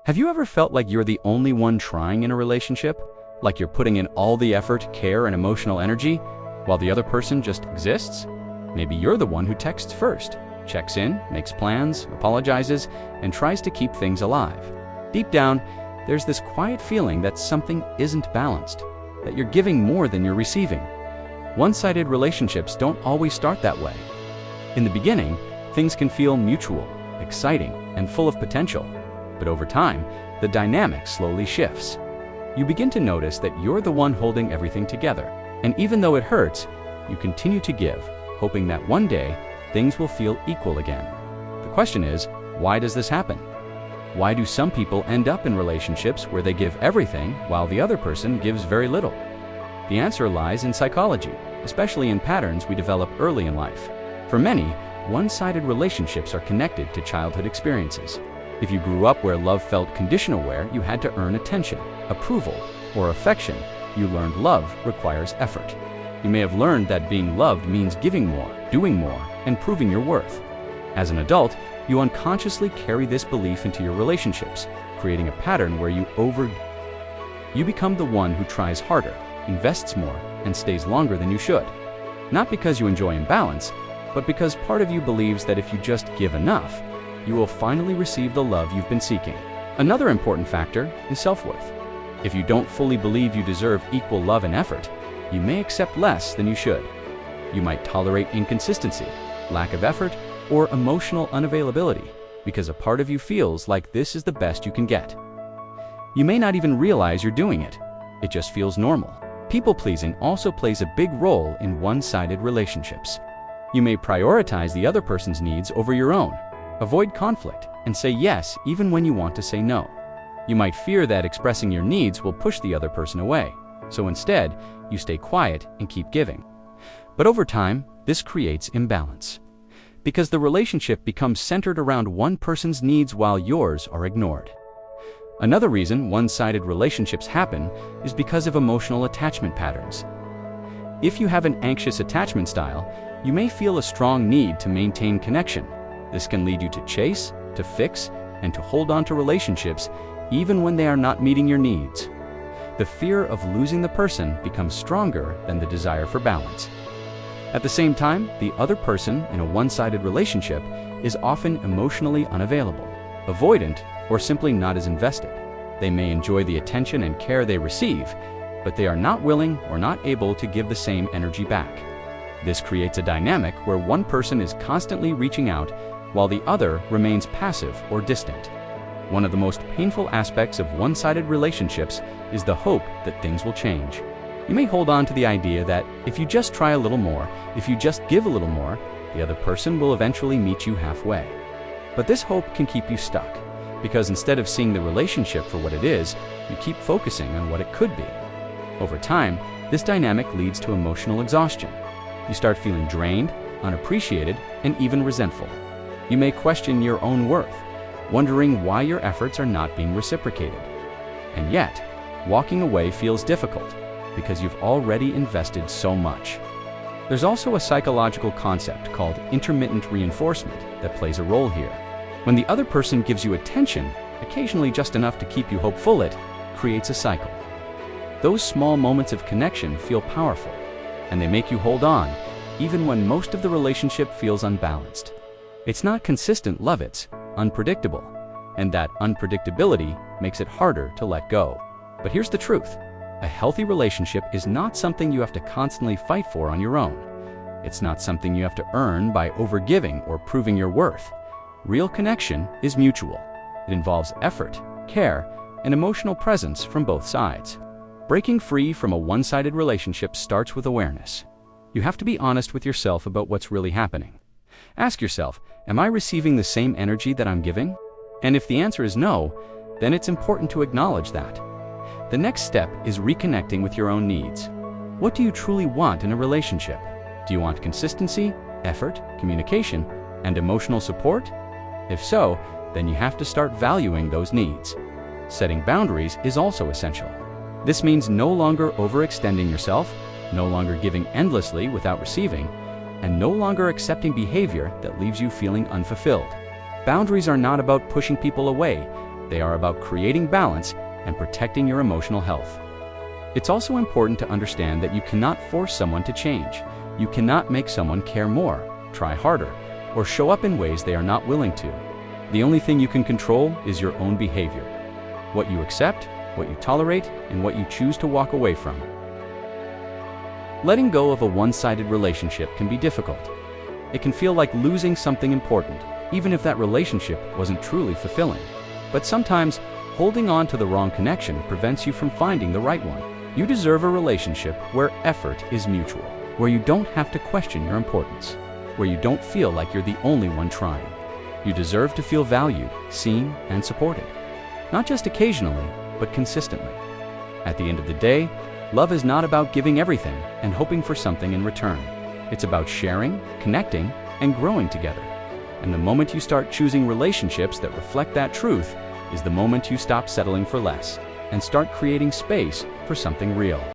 Have you ever felt like you're the only one trying in a relationship? Like you're putting in all the effort, care, and emotional energy, while the other person just exists? Maybe you're the one who texts first, checks in, makes plans, apologizes, and tries to keep things alive. Deep down, there's this quiet feeling that something isn't balanced, that you're giving more than you're receiving. One-sided relationships don't always start that way. In the beginning, things can feel mutual, exciting, and full of potential. But over time, the dynamic slowly shifts. You begin to notice that you're the one holding everything together. And even though it hurts, you continue to give, hoping that one day, things will feel equal again. The question is, why does this happen? Why do some people end up in relationships where they give everything while the other person gives very little? The answer lies in psychology, especially in patterns we develop early in life. For many, one-sided relationships are connected to childhood experiences. If you grew up where love felt conditional, where you had to earn attention, approval, or affection, you learned love requires effort. You may have learned that being loved means giving more, doing more, and proving your worth. As an adult, you unconsciously carry this belief into your relationships, creating a pattern where you become the one who tries harder, invests more, and stays longer than you should. Not because you enjoy imbalance, but because part of you believes that if you just give enough, you will finally receive the love you've been seeking. Another important factor is self-worth. If you don't fully believe you deserve equal love and effort, you may accept less than you should. You might tolerate inconsistency, lack of effort, or emotional unavailability because a part of you feels like this is the best you can get. You may not even realize you're doing it. It just feels normal. People-pleasing also plays a big role in one-sided relationships. You may prioritize the other person's needs over your own, avoid conflict, and say yes even when you want to say no. You might fear that expressing your needs will push the other person away, so instead, you stay quiet and keep giving. But over time, this creates imbalance, because the relationship becomes centered around one person's needs while yours are ignored. Another reason one-sided relationships happen is because of emotional attachment patterns. If you have an anxious attachment style, you may feel a strong need to maintain connection. This can lead you to chase, to fix, and to hold on to relationships even when they are not meeting your needs. The fear of losing the person becomes stronger than the desire for balance. At the same time, the other person in a one-sided relationship is often emotionally unavailable, avoidant, or simply not as invested. They may enjoy the attention and care they receive, but they are not willing or not able to give the same energy back. This creates a dynamic where one person is constantly reaching out while the other remains passive or distant. One of the most painful aspects of one-sided relationships is the hope that things will change. You may hold on to the idea that if you just try a little more, if you just give a little more, the other person will eventually meet you halfway. But this hope can keep you stuck, because instead of seeing the relationship for what it is, you keep focusing on what it could be. Over time, this dynamic leads to emotional exhaustion. You start feeling drained, unappreciated, and even resentful. You may question your own worth, wondering why your efforts are not being reciprocated. And yet, walking away feels difficult because you've already invested so much. There's also a psychological concept called intermittent reinforcement that plays a role here. When the other person gives you attention, occasionally just enough to keep you hopeful, it creates a cycle. Those small moments of connection feel powerful, and they make you hold on, even when most of the relationship feels unbalanced. It's not consistent love, it's unpredictable, and that unpredictability makes it harder to let go. But here's the truth. A healthy relationship is not something you have to constantly fight for on your own. It's not something you have to earn by overgiving or proving your worth. Real connection is mutual. It involves effort, care, and emotional presence from both sides. Breaking free from a one-sided relationship starts with awareness. You have to be honest with yourself about what's really happening. Ask yourself, am I receiving the same energy that I'm giving? And if the answer is no, then it's important to acknowledge that. The next step is reconnecting with your own needs. What do you truly want in a relationship? Do you want consistency, effort, communication, and emotional support? If so, then you have to start valuing those needs. Setting boundaries is also essential. This means no longer overextending yourself, no longer giving endlessly without receiving, and no longer accepting behavior that leaves you feeling unfulfilled. Boundaries are not about pushing people away, They are about creating balance and protecting your emotional health. It's also important to understand that you cannot force someone to change. You cannot make someone care more, try harder, or show up in ways they are not willing to. The only thing you can control is your own behavior. What you accept, what you tolerate, and what you choose to walk away from. Letting go of a one-sided relationship can be difficult. It can feel like losing something important, even if that relationship wasn't truly fulfilling. But sometimes, holding on to the wrong connection prevents you from finding the right one. You deserve a relationship where effort is mutual, where you don't have to question your importance, where you don't feel like you're the only one trying. You deserve to feel valued, seen, and supported. Not just occasionally, but consistently. At the end of the day, love is not about giving everything and hoping for something in return. It's about sharing, connecting, and growing together. And the moment you start choosing relationships that reflect that truth is the moment you stop settling for less and start creating space for something real.